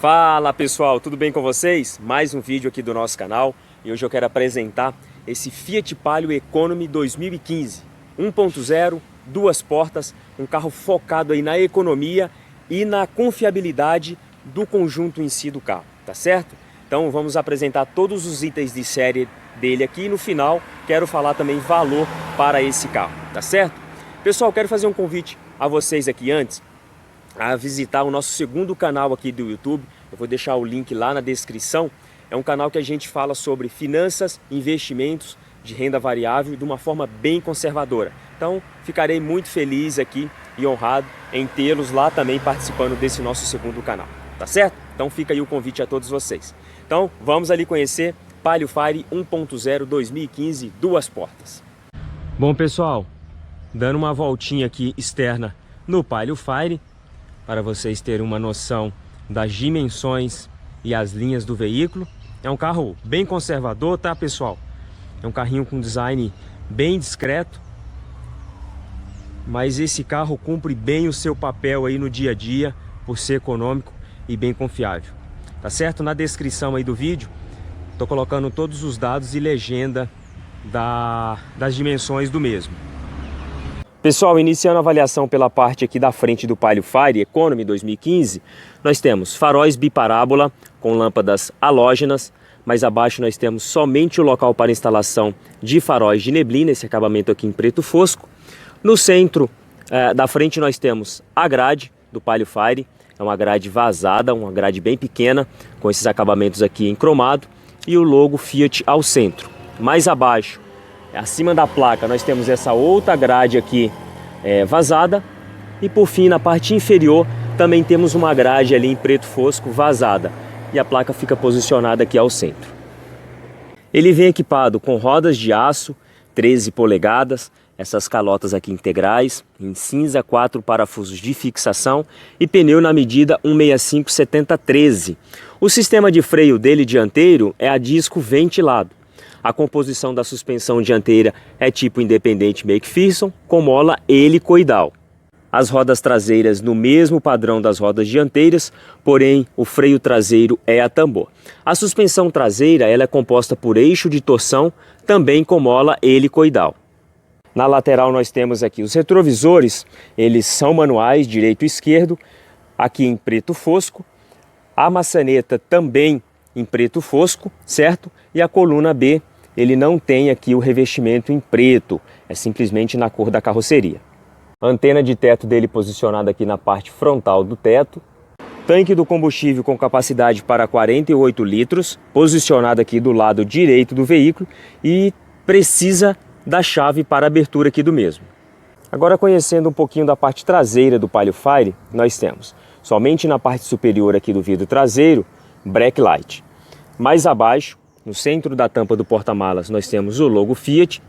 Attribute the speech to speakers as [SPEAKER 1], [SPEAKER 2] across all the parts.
[SPEAKER 1] Fala pessoal, tudo bem com vocês? Mais um vídeo aqui do nosso canal e hoje eu quero apresentar esse Fiat Palio Economy 2015 1.0, duas portas, um carro focado aí na economia e na confiabilidade do conjunto em si do carro, tá certo? Então vamos apresentar todos os itens de série dele aqui e no final quero falar também valor para esse carro, tá certo? Pessoal, quero fazer um convite a vocês aqui antes a visitar o nosso segundo canal aqui do YouTube. Eu vou deixar o link lá na descrição. É um canal que a gente fala sobre finanças, investimentos de renda variável de uma forma bem conservadora. Então ficarei muito feliz aqui e honrado em tê-los lá também participando desse nosso segundo canal, tá certo? Então fica aí o convite a todos vocês. Então vamos ali conhecer Palio Fire 1.0 2015, duas portas. Bom pessoal, dando uma voltinha aqui externa no Palio Fire, para vocês terem uma noção das dimensões e as linhas do veículo. É um carro bem conservador, tá pessoal? É um carrinho com design bem discreto, mas esse carro cumpre bem o seu papel aí no dia a dia, por ser econômico e bem confiável, tá certo? Na descrição aí do vídeo, tô colocando todos os dados e legenda das dimensões do mesmo. Pessoal, iniciando a avaliação pela parte aqui da frente do Palio Fire Economy 2015, nós temos faróis biparábola com lâmpadas halógenas. Mais abaixo nós temos somente o local para instalação de faróis de neblina, esse acabamento aqui em preto fosco. No centro da frente nós temos a grade do Palio Fire, é uma grade vazada, uma grade bem pequena, com esses acabamentos aqui em cromado, e o logo Fiat ao centro. Mais abaixo, acima da placa, nós temos essa outra grade aqui vazada. E por fim, na parte inferior, também temos uma grade ali em preto fosco vazada. E a placa fica posicionada aqui ao centro. Ele vem equipado com rodas de aço, 13 polegadas, essas calotas aqui integrais, em cinza, 4 parafusos de fixação e pneu na medida 165/70/13. O sistema de freio dele dianteiro é a disco ventilado. A composição da suspensão dianteira é tipo independente McPherson, com mola helicoidal. As rodas traseiras no mesmo padrão das rodas dianteiras, porém o freio traseiro é a tambor. A suspensão traseira ela é composta por eixo de torção, também com mola helicoidal. Na lateral nós temos aqui os retrovisores, eles são manuais, direito e esquerdo, aqui em preto fosco. A maçaneta também em preto fosco, certo? E a coluna B, ele não tem aqui o revestimento em preto, é simplesmente na cor da carroceria. A antena de teto dele posicionada aqui na parte frontal do teto. Tanque do combustível com capacidade para 48 litros, posicionado aqui do lado direito do veículo e precisa da chave para abertura aqui do mesmo. Agora conhecendo um pouquinho da parte traseira do Palio Fire, nós temos somente na parte superior aqui do vidro traseiro, brake light. Mais abaixo, no centro da tampa do porta-malas, nós temos o logo Fiat.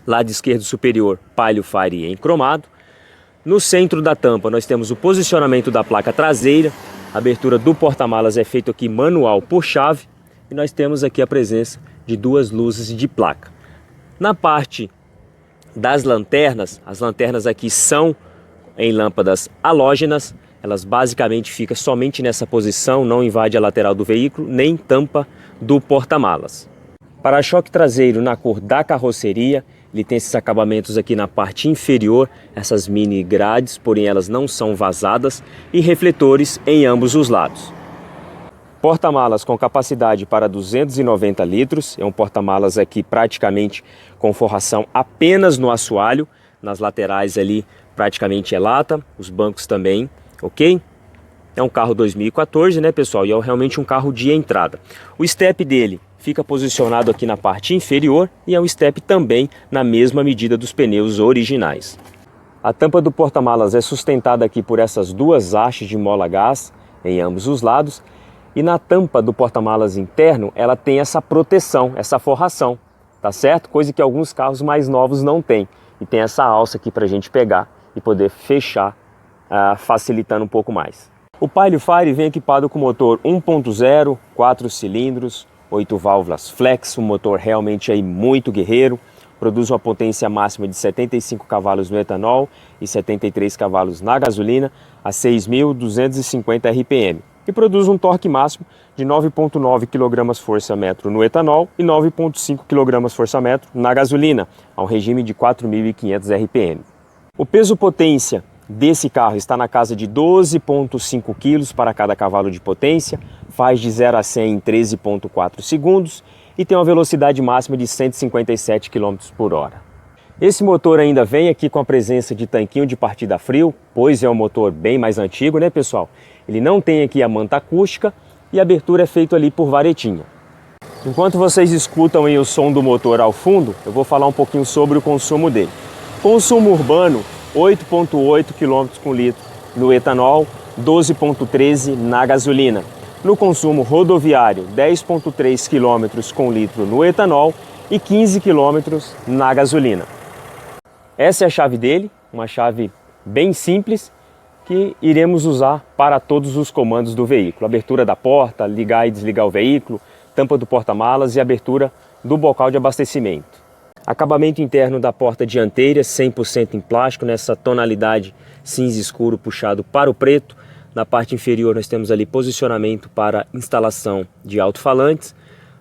[SPEAKER 1] Lado esquerdo superior, Palio Fire em cromado. No centro da tampa, nós temos o posicionamento da placa traseira. A abertura do porta-malas é feita aqui manual por chave. E nós temos aqui a presença de duas luzes de placa. Na parte das lanternas, as lanternas aqui são em lâmpadas halógenas. Elas basicamente ficam somente nessa posição, não invade a lateral do veículo, nem tampa do porta-malas. Para-choque traseiro na cor da carroceria, ele tem esses acabamentos aqui na parte inferior, essas mini grades, porém elas não são vazadas, e refletores em ambos os lados. Porta-malas com capacidade para 290 litros, é um porta-malas aqui praticamente com forração apenas no assoalho, nas laterais ali praticamente é lata, os bancos também. Ok? É um carro 2014, né pessoal? E é realmente um carro de entrada. O step dele fica posicionado aqui na parte inferior e é um step também na mesma medida dos pneus originais. A tampa do porta-malas é sustentada aqui por essas duas hastes de mola gás em ambos os lados. E na tampa do porta-malas interno ela tem essa proteção, essa forração, tá certo? Coisa que alguns carros mais novos não têm. E tem essa alça aqui para a gente pegar e poder fechar, facilitando um pouco mais. O Palio Fire vem equipado com motor 1.0, 4 cilindros, 8 válvulas flex, um motor realmente aí muito guerreiro, produz uma potência máxima de 75 cavalos no etanol e 73 cavalos na gasolina a 6.250 RPM. e produz um torque máximo de 9,9 kgfm no etanol e 9,5 kgfm na gasolina, ao regime de 4.500 RPM. O peso-potência desse carro está na casa de 12,5 kg para cada cavalo de potência, faz de 0 a 100 em 13,4 segundos e tem uma velocidade máxima de 157 km por hora. Esse motor ainda vem aqui com a presença de tanquinho de partida frio, pois é um motor bem mais antigo, né, pessoal? Ele não tem aqui a manta acústica e a abertura é feita ali por varetinha. Enquanto vocês escutam aí o som do motor ao fundo, eu vou falar um pouquinho sobre o consumo dele. Consumo urbano, 8,8 km por litro no etanol, 12,13 na gasolina. No consumo rodoviário, 10,3 km com litro no etanol e 15 km na gasolina. Essa é a chave dele, uma chave bem simples que iremos usar para todos os comandos do veículo. Abertura da porta, ligar e desligar o veículo, tampa do porta-malas e abertura do bocal de abastecimento. Acabamento interno da porta dianteira, 100% em plástico, nessa tonalidade cinza escuro puxado para o preto. Na parte inferior nós temos ali posicionamento para instalação de alto-falantes,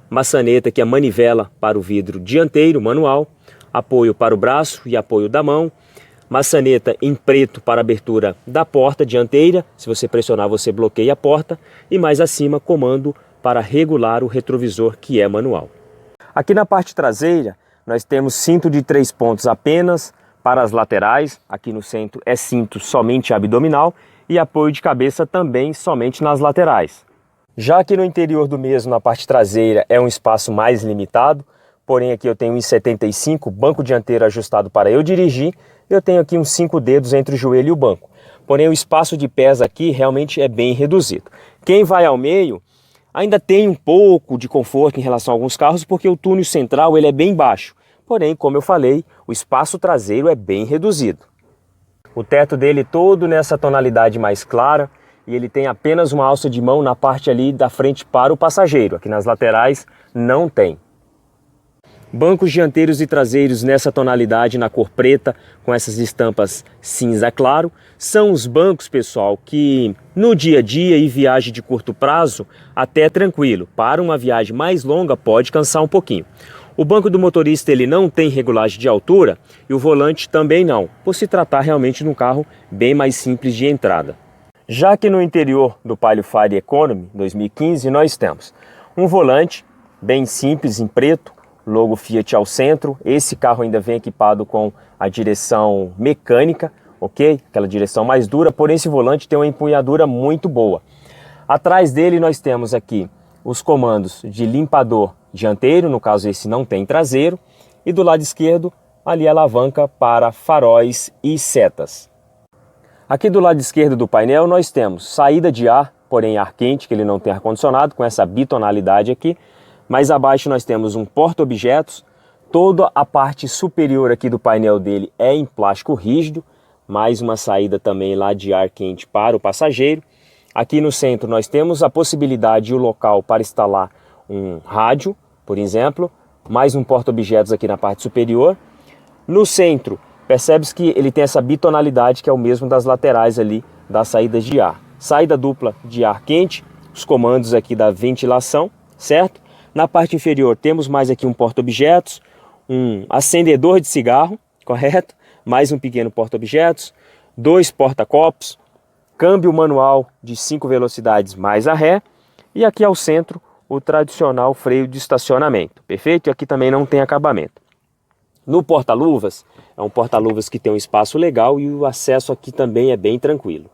[SPEAKER 1] maçaneta que é a manivela para o vidro dianteiro manual, apoio para o braço e apoio da mão, maçaneta em preto para abertura da porta dianteira, se você pressionar você bloqueia a porta, e mais acima comando para regular o retrovisor que é manual. Aqui na parte traseira nós temos cinto de 3 pontos apenas para as laterais, aqui no centro é cinto somente abdominal e apoio de cabeça também somente nas laterais. Já aqui no interior do mesmo, na parte traseira, é um espaço mais limitado, porém aqui eu tenho 1,75, banco dianteiro ajustado para eu dirigir, eu tenho aqui uns 5 dedos entre o joelho e o banco. Porém o espaço de pés aqui realmente é bem reduzido. Quem vai ao meio ainda tem um pouco de conforto em relação a alguns carros, porque o túnel central ele é bem baixo. Porém, como eu falei, o espaço traseiro é bem reduzido. O teto dele todo nessa tonalidade mais clara, e ele tem apenas uma alça de mão na parte ali da frente para o passageiro. Aqui nas laterais não tem. Bancos dianteiros e traseiros nessa tonalidade, na cor preta, com essas estampas cinza claro. São os bancos, pessoal, que no dia a dia e viagem de curto prazo até é tranquilo. Para uma viagem mais longa pode cansar um pouquinho. O banco do motorista ele não tem regulagem de altura e o volante também não, por se tratar realmente de um carro bem mais simples de entrada. Já que no interior do Palio Fire Economy 2015 nós temos um volante bem simples em preto, logo Fiat ao centro. Esse carro ainda vem equipado com a direção mecânica, ok? Aquela direção mais dura, porém esse volante tem uma empunhadura muito boa. Atrás dele nós temos aqui os comandos de limpador dianteiro, no caso esse não tem traseiro, e do lado esquerdo ali a alavanca para faróis e setas. Aqui do lado esquerdo do painel nós temos saída de ar, porém ar quente, que ele não tem ar-condicionado, com essa bitonalidade aqui. Mais abaixo nós temos um porta-objetos, toda a parte superior aqui do painel dele é em plástico rígido, mais uma saída também lá de ar quente para o passageiro. Aqui no centro nós temos a possibilidade e o local para instalar um rádio, por exemplo, mais um porta-objetos aqui na parte superior. No centro, percebe-se que ele tem essa bitonalidade que é o mesmo das laterais ali das saídas de ar. Saída dupla de ar quente, os comandos aqui da ventilação, certo? Na parte inferior temos mais aqui um porta-objetos, um acendedor de cigarro, correto? Mais um pequeno porta-objetos, 2 porta-copos, câmbio manual de 5 velocidades mais a ré e aqui ao centro o tradicional freio de estacionamento, perfeito? E aqui também não tem acabamento. No porta-luvas, é um porta-luvas que tem um espaço legal e o acesso aqui também é bem tranquilo.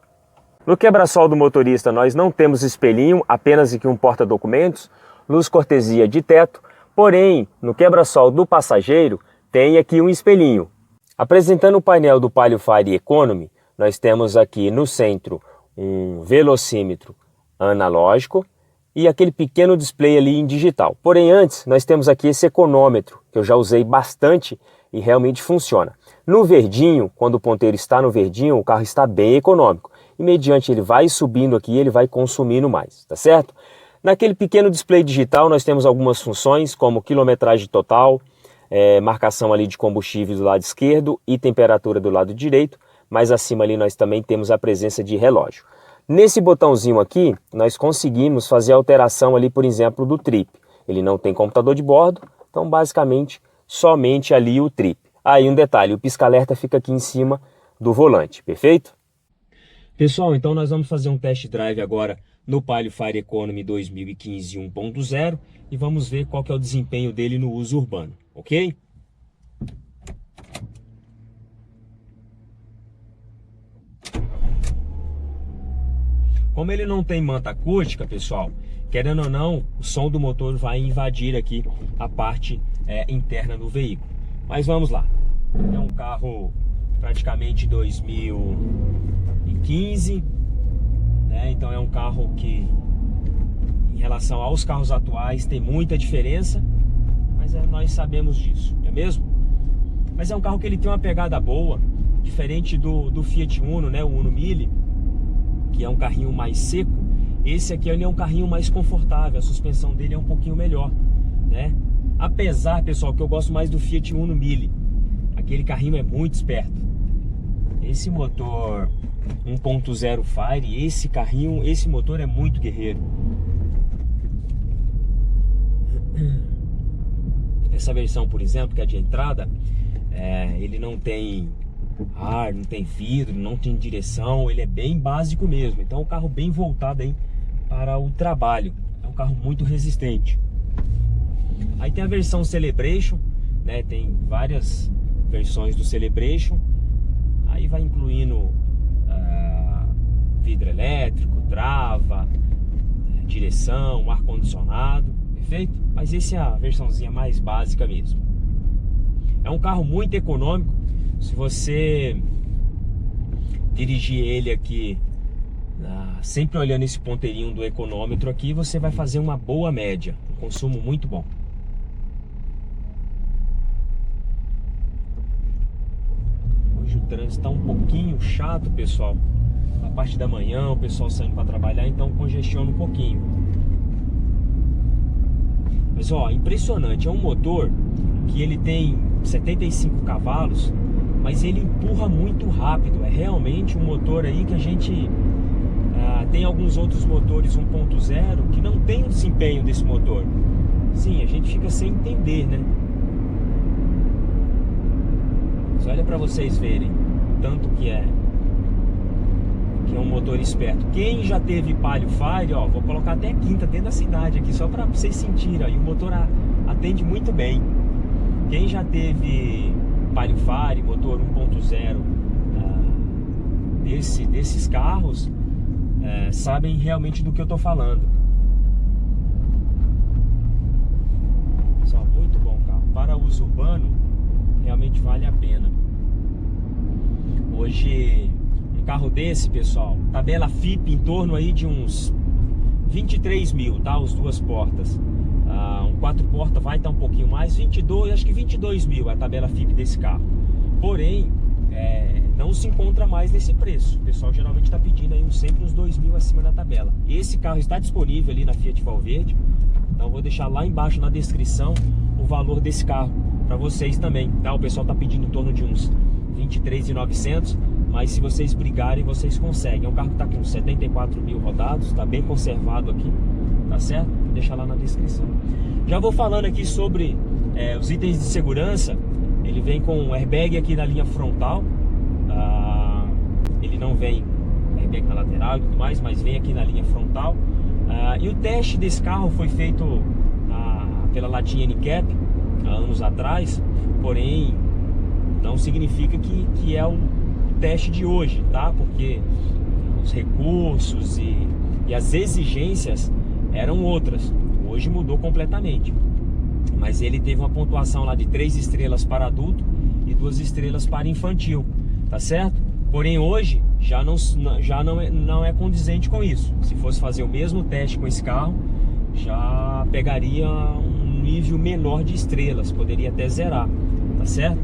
[SPEAKER 1] No quebra-sol do motorista nós não temos espelhinho, apenas aqui um porta-documentos, luz cortesia de teto, porém no quebra-sol do passageiro tem aqui um espelhinho. Apresentando o painel do Palio Fire Economy, nós temos aqui no centro um velocímetro analógico e aquele pequeno display ali em digital. Porém antes nós temos aqui esse econômetro, que eu já usei bastante e realmente funciona. No verdinho, quando o ponteiro está no verdinho, o carro está bem econômico. E mediante ele vai subindo aqui, ele vai consumindo mais, tá certo? Naquele pequeno display digital nós temos algumas funções como quilometragem total, marcação ali de combustível do lado esquerdo e temperatura do lado direito, mas acima ali nós também temos a presença de relógio. Nesse botãozinho aqui, nós conseguimos fazer a alteração ali, por exemplo, do trip. Ele não tem computador de bordo, então basicamente somente ali o trip. Aí um detalhe, o pisca-alerta fica aqui em cima do volante, perfeito? Pessoal, então nós vamos fazer um test drive agora no Palio Fire Economy 2015 1.0 e vamos ver qual que é o desempenho dele no uso urbano, ok? Como ele não tem manta acústica, pessoal, querendo ou não, o som do motor vai invadir aqui a parte interna do veículo. Mas vamos lá. É um carro praticamente 2015, né? Então é um carro que, em relação aos carros atuais, tem muita diferença, mas nós sabemos disso, não é mesmo? Mas é um carro que ele tem uma pegada boa, diferente do Fiat Uno, né? O Uno Mille, que é um carrinho mais seco. Esse aqui ele é um carrinho mais confortável, a suspensão dele é um pouquinho melhor, né? Apesar, pessoal, que eu gosto mais do Fiat Uno Mille. Aquele carrinho é muito esperto. Esse motor 1.0 Fire, esse motor é muito guerreiro. Essa versão, por exemplo, que é de entrada, ele não tem ar, não tem vidro, não tem direção, ele é bem básico mesmo. Então é um carro bem voltado aí para o trabalho. É um carro muito resistente. Aí tem a versão Celebration, né? Tem várias versões do Celebration. Aí vai incluindo vidro elétrico, trava, direção, ar-condicionado, perfeito? Mas essa é a versãozinha mais básica mesmo. É um carro muito econômico. Se você dirigir ele aqui, sempre olhando esse ponteirinho do econômetro aqui, você vai fazer uma boa média, um consumo muito bom. Hoje o trânsito está um pouquinho chato, pessoal. Na parte da manhã, o pessoal saindo para trabalhar, então congestiona um pouquinho. Mas ó, impressionante, é um motor que ele tem 75 cavalos, mas ele empurra muito rápido. É realmente um motor aí que a gente tem alguns outros motores 1.0 que não tem o desempenho desse motor. Sim, a gente fica sem entender, né? Mas olha para vocês verem tanto que é um motor esperto. Quem já teve Palio Fire, ó, vou colocar até quinta dentro da cidade aqui só para vocês sentirem, ó, e o motor atende muito bem. Quem já teve Palio Fire, motor 1.0 desses carros, sabem realmente do que eu tô falando. Só muito bom carro. Para uso urbano, realmente vale a pena. Hoje, um carro desse, pessoal, tabela FIP em torno aí de uns 23 mil, tá? Os duas portas. Um 4 portas vai estar um pouquinho mais, 22, acho que 22 mil é a tabela FIP desse carro. Porém, não se encontra mais nesse preço. O pessoal geralmente está pedindo aí sempre uns 2 mil acima da tabela. Esse carro está disponível ali na Fiat Valverde, então eu vou deixar lá embaixo na descrição o valor desse carro para vocês também, tá? O pessoal está pedindo em torno de uns 23.900, mas se vocês brigarem, vocês conseguem. É um carro que está com 74 mil rodados, está bem conservado aqui, tá certo? Vou deixar lá na descrição. Já vou falando aqui sobre os itens de segurança. Ele vem com airbag aqui na linha frontal, ele não vem airbag na lateral e tudo mais, mas vem aqui na linha frontal. E o teste desse carro foi feito pela Latin NCAP há anos atrás, porém não significa que é o teste de hoje, tá? Porque os recursos e as exigências eram outras. Hoje mudou completamente. Mas ele teve uma pontuação lá de 3 estrelas para adulto e 2 estrelas para infantil, tá certo? Porém hoje já não é condizente com isso. Se fosse fazer o mesmo teste com esse carro, já pegaria um nível menor de estrelas, poderia até zerar, tá certo?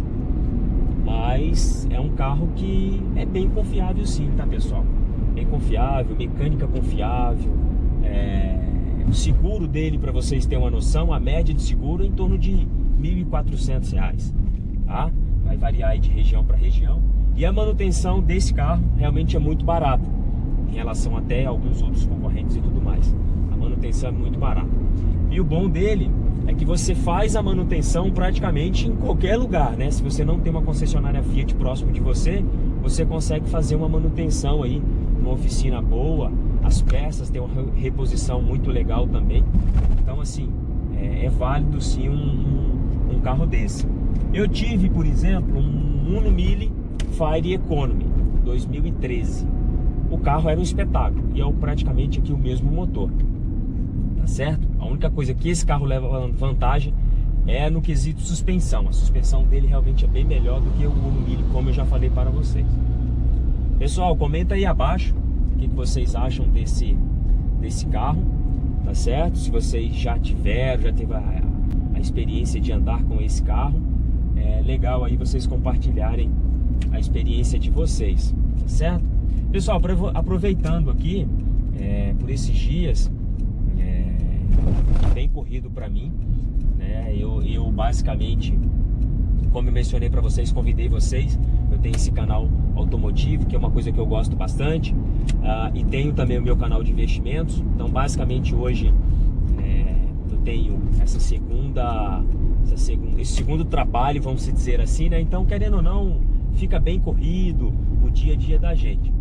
[SPEAKER 1] Mas é um carro que é bem confiável sim, tá, pessoal? Bem confiável, mecânica confiável, o seguro dele, para vocês terem uma noção, a média de seguro é em torno de R$ 1.400, tá? Vai variar aí de região para região. E a manutenção desse carro realmente é muito barata. em relação até a alguns outros concorrentes e tudo mais. A manutenção é muito barata. E o bom dele é que você faz a manutenção praticamente em qualquer lugar, né? Se você não tem uma concessionária Fiat próximo de você, você consegue fazer uma manutenção aí numa oficina boa. As peças têm uma reposição muito legal também. Então, assim, é válido sim um carro desse. Eu tive, por exemplo, um Uno Mille Fire Economy 2013. O carro era um espetáculo e é praticamente aqui o mesmo motor. Certo? A única coisa que esse carro leva vantagem é no quesito suspensão. A suspensão dele realmente é bem melhor do que o Uno Mille, como eu já falei para vocês. Pessoal, comenta aí abaixo o que vocês acham desse carro, tá certo? Se vocês já teve a experiência de andar com esse carro, é legal aí vocês compartilharem a experiência de vocês, tá certo? Pessoal, aproveitando aqui, por esses dias, bem corrido para mim, né? Eu basicamente, como eu mencionei para vocês, convidei vocês. Eu tenho esse canal automotivo, que é uma coisa que eu gosto bastante, e tenho também o meu canal de investimentos. Então, basicamente hoje eu tenho esse segundo trabalho, vamos dizer assim, né? Então, querendo ou não, fica bem corrido o dia a dia da gente.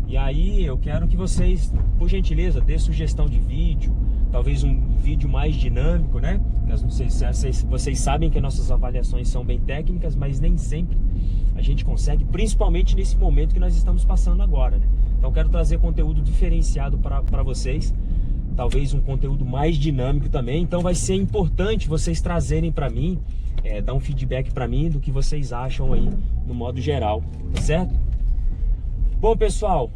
[SPEAKER 1] E aí eu quero que vocês, por gentileza, dê sugestão de vídeo, talvez um vídeo mais dinâmico, né? Não sei se vocês sabem que nossas avaliações são bem técnicas, mas nem sempre a gente consegue, principalmente nesse momento que nós estamos passando agora, né? Então quero trazer conteúdo diferenciado para vocês, talvez um conteúdo mais dinâmico também. Então vai ser importante vocês trazerem para mim, dar um feedback para mim do que vocês acham aí no modo geral, tá certo? Bom, pessoal,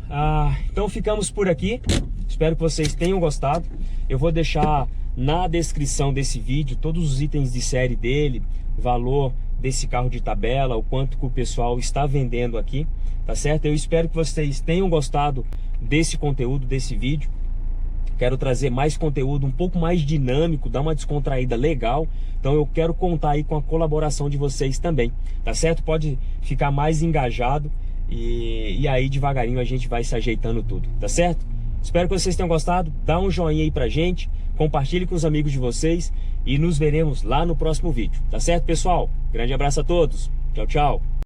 [SPEAKER 1] então ficamos por aqui. Espero que vocês tenham gostado. Eu vou deixar na descrição desse vídeo todos os itens de série dele, valor desse carro de tabela, o quanto que o pessoal está vendendo aqui, tá certo? Eu espero que vocês tenham gostado desse conteúdo, desse vídeo. Quero trazer mais conteúdo um pouco mais dinâmico, dar uma descontraída legal. Então eu quero contar aí com a colaboração de vocês também, tá certo? Pode ficar mais engajado. E aí devagarinho a gente vai se ajeitando tudo, tá certo? Espero que vocês tenham gostado. Dá um joinha aí pra gente, compartilhe com os amigos de vocês e nos veremos lá no próximo vídeo, tá certo, pessoal? Grande abraço a todos, tchau, tchau.